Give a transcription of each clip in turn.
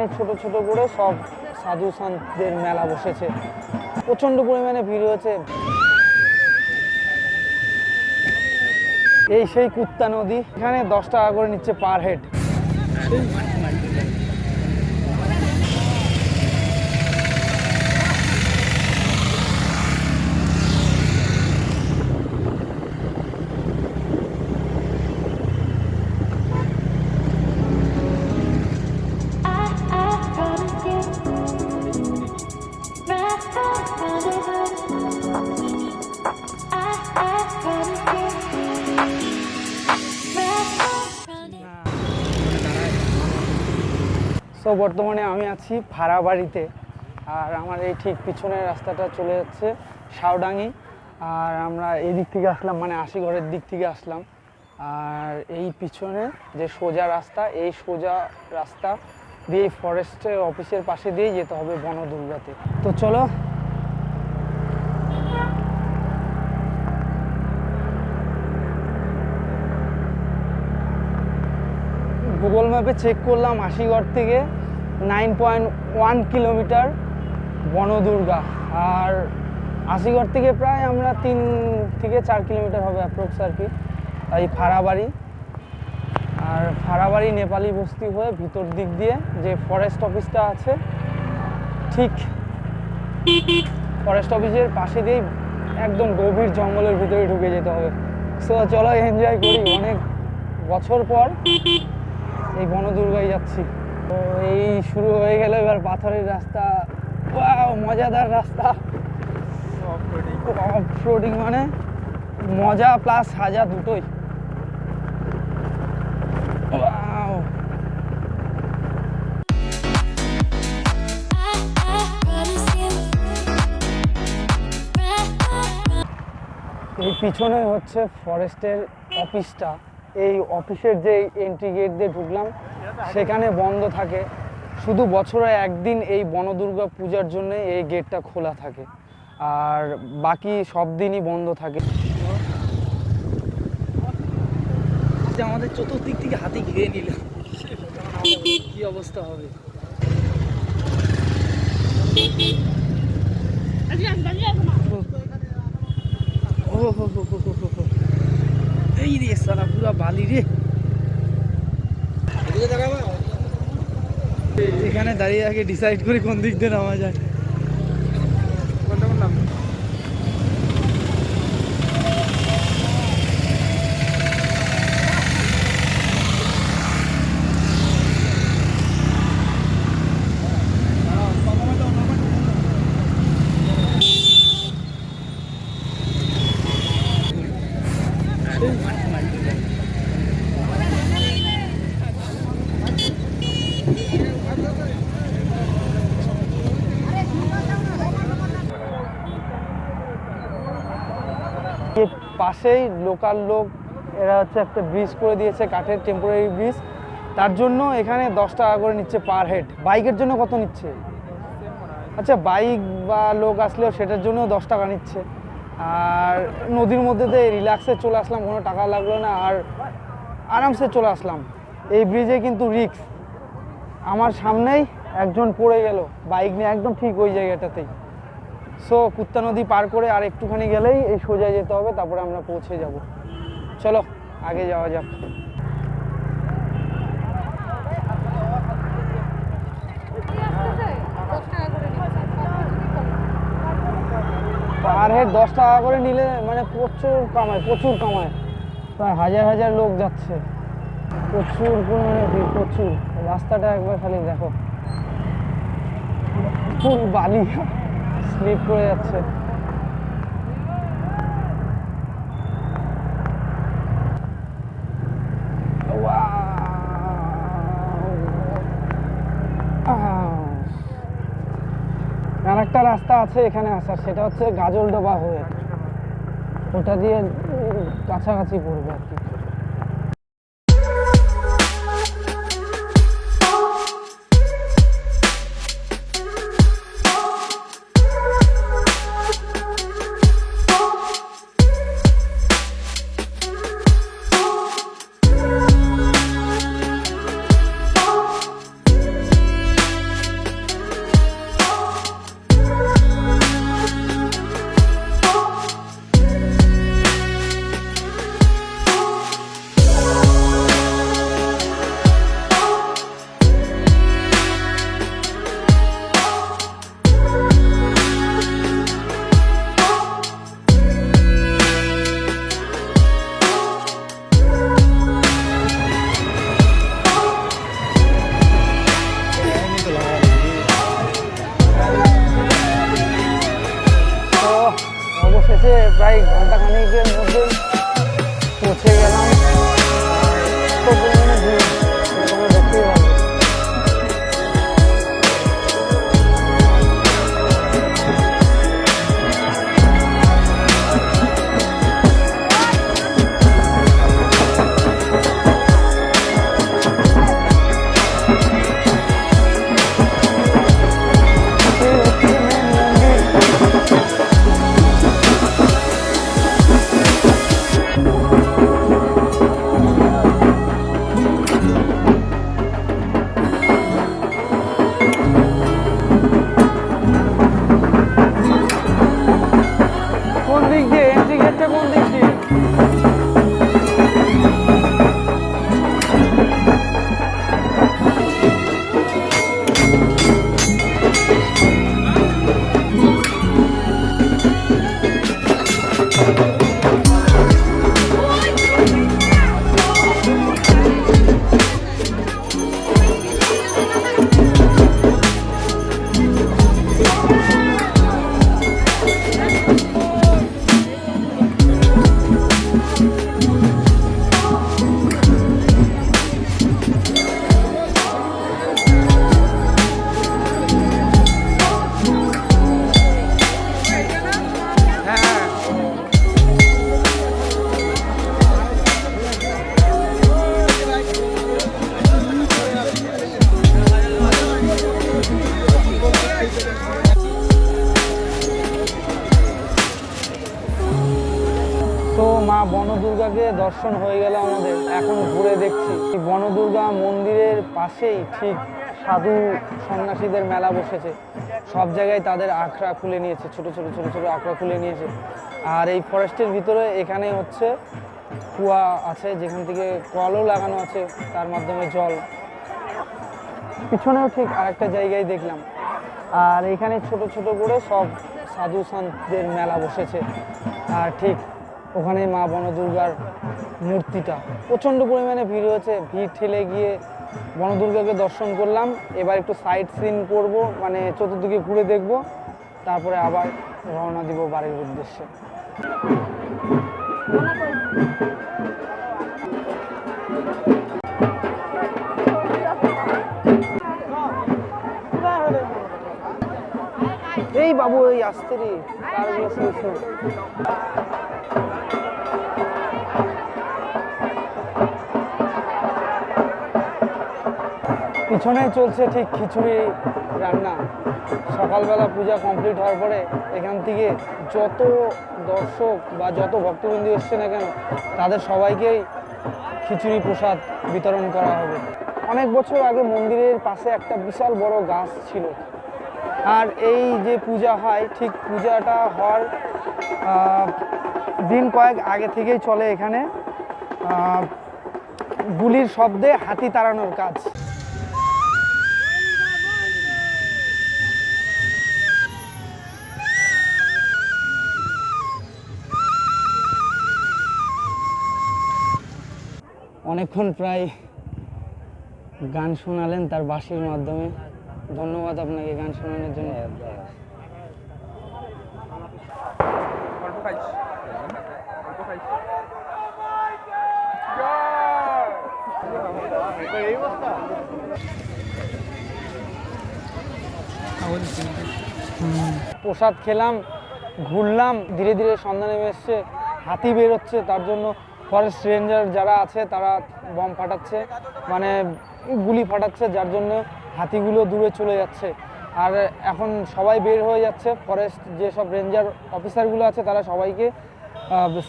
এখানে ছোট ছোট করে সব সাধু সন্তদের মেলা বসেছে, প্রচণ্ড পরিমাণে ভিড় হয়েছে। এই সেই কুত্তা নদী, এখানে 10 টাকা করে নিচ্ছে পার হেড। সো বর্তমানে আমি আছি ভাড়াবাড়িতে, আর আমার এই ঠিক পিছনের রাস্তাটা চলে যাচ্ছে শাওডাঙ্গি, আর আমরা এই দিক থেকে আসলাম, মানে আশিঘরের দিক থেকে আসলাম। আর এই পিছনে যে সোজা রাস্তা, এই সোজা রাস্তা দিয়ে ফরেস্টের অফিসের পাশে দিয়ে যেতে হবে বনদুর্গাতে। তো চলো, গুগল ম্যাপে চেক করলাম, আশিঘর থেকে 9.1 কিলোমিটার বনদুর্গা, আর আশিঘর থেকে প্রায় আমরা 3 থেকে 4 কিলোমিটার হবে অ্যাপ্রক্স আর কি। এই ফাড়াবাড়ি, আর ফাড়াবাড়ি নেপালি বস্তি হয়ে ভিতর দিক দিয়ে যে ফরেস্ট অফিসটা আছে, ঠিক ফরেস্ট অফিসের পাশে দিয়েই একদম গভীর জঙ্গলের ভিতরে ঢুকে যেতে হবে। সো চলো এনজয় করি, অনেক বছর পর এই বনদুর্গায় যাচ্ছি। তো এই শুরু হয়ে গেল এবার পাথরের রাস্তা, মজাদার রাস্তা, অফরোডিং মানে মজা প্লাস সাজা দুটোই। এই পিছনে হচ্ছে ফরেস্টের অফিসটা, এই অফিসের যে এন্ট্রি গেট দিয়ে ঢুকলাম সেখানে বন্ধ থাকে, শুধু বছরে একদিন এই বনদুর্গা পূজার জন্য এই গেটটা খোলা থাকে, আর বাকি সব দিনই বন্ধ থাকে। আমাদের চতুর্দিক থেকে হাতি ঘিরে নিল, কি অবস্থা হবে। এই রে সারা পুরা বালি রে, এখানে দাঁড়িয়ে আগে ডিসাইড করি কোন দিক দিয়ে নামা যায়। পাশেই লোকাল লোক, এরা হচ্ছে একটা ব্রিজ করে দিয়েছে, কাঠের টেম্পোরারি ব্রিজ, তার জন্য এখানে 10 টাকা করে নিচ্ছে পার হেড। বাইকের জন্য কত নিচ্ছে? আচ্ছা, বাইক বা লোক আসলেও সেটার জন্য 10 টাকা নিচ্ছে। আর নদীর মধ্যে দিয়ে রিল্যাক্সে চলে আসলাম, কোনো টাকা লাগলো না, আর আরামসে চলে আসলাম। এই ব্রিজে কিন্তু রিস্ক, আমার সামনেই একজন পড়ে গেল বাইক নিয়ে, একদম ঠিক ওই জায়গাটাতেই। সো কুত্তা নদী পার করে আর একটুখানি গেলেই এই সোজা যেতে হবে, তারপরে আমরা পৌঁছে যাব। চলো আগে যাওয়া যাক। পার হেড 10 টাকা করে নিলে মানে প্রচুর কামায়, প্রচুর কামায়, প্রায় হাজার হাজার লোক যাচ্ছে, প্রচুর পরিমাণে ভিড়, প্রচুর। রাস্তাটা একবার খালি দেখো, ফুল বালি, স্লিপ করে যাচ্ছে। আর একটা রাস্তা আছে এখানে আসার, সেটা হচ্ছে গাজলডোবা হয়ে, ওটা দিয়ে কাছাকাছি পড়বে আর কি। প্রায় ঘন্টাখানেকের মধ্যে পৌঁছে গেলাম। তো পরিমাণে ভিড় তোমরা দেখতেই পাবে। কোন দিক দিয়ে এন্ট্রি গেটটা কোন দিক দিয়ে? তো মা বনদুর্গাকে দর্শন হয়ে গেল আমাদের। এখন ঘুরে দেখছি বনদুর্গা মন্দিরের পাশেই ঠিক সাধু সন্ন্যাসীদের মেলা বসেছে। সব জায়গায় তাদের আখড়া খুলে নিয়েছে, ছোট ছোট ছোট ছোট আখড়া খুলে নিয়েছে। আর এই ফরেস্টের ভিতরে এখানে হচ্ছে কুয়া আছে, যেখান থেকে কলও লাগানো আছে, তার মাধ্যমে জল। পিছনেও ঠিক আরেকটা জায়গায় দেখলাম। আর এখানে ছোট ছোট করে সব সাধু সন্তদের মেলা বসেছে। আর ঠিক ওখানে মা বনদুর্গার মূর্তিটা। প্রচণ্ড পরিমাণে ভিড় হয়েছে। ভিড় ঠেলে গিয়ে বনদুর্গাকে দর্শন করলাম। এবার একটু সাইট সিন করবো, মানে চতুর্দিকে ঘুরে দেখব, তারপরে আবার রওনা দিব বাড়ির উদ্দেশ্যে। এই বাবু এই আসতে রে, কারগুলো শুনছো? পিছনে চলছে ঠিক খিচুড়ি রান্না। সকালবেলা পূজা কমপ্লিট হওয়ার পরে এখান থেকে যত দর্শক বা যত ভক্তবৃন্দ এসছে না কেন, তাদের সবাইকেই খিচুড়ি প্রসাদ বিতরণ করা হবে। অনেক বছর আগে মন্দিরের পাশে একটা বিশাল বড় গাছ ছিল। আর এই যে পূজা হয়, ঠিক পূজাটা হওয়ার দিন কয়েক আগে থেকেই চলে এখানে গুলির শব্দে হাতি তাড়ানোর কাজ। অনেকক্ষণ প্রায় গান শোনালেন তার বাঁশির মাধ্যমে। ধন্যবাদ আপনাকে গান শোনানোর জন্য। প্রসাদ খেলাম, ঘুরলাম, ধীরে ধীরে সন্ধ্যা নেমে এসছে। হাতি বেরোচ্ছে, তার জন্য ফরেস্ট রেঞ্জার যারা আছে তারা বম ফাটাচ্ছে, মানে গুলি ফাটাচ্ছে, যার জন্য হাতিগুলো দূরে চলে যাচ্ছে। আর এখন সবাই বের হয়ে যাচ্ছে। ফরেস্ট যেসব রেঞ্জার অফিসারগুলো আছে তারা সবাইকে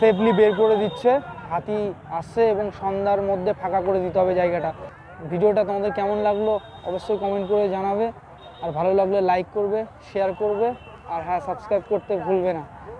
সেফলি বের করে দিচ্ছে। হাতি আসছে এবং সন্ধ্যার মধ্যে ফাঁকা করে দিতে হবে জায়গাটা। ভিডিওটা তোমাদের কেমন লাগলো অবশ্যই কমেন্ট করে জানাবে। আর ভালো লাগলে লাইক করবে, শেয়ার করবে, আর হ্যাঁ, সাবস্ক্রাইব করতে ভুলবে না।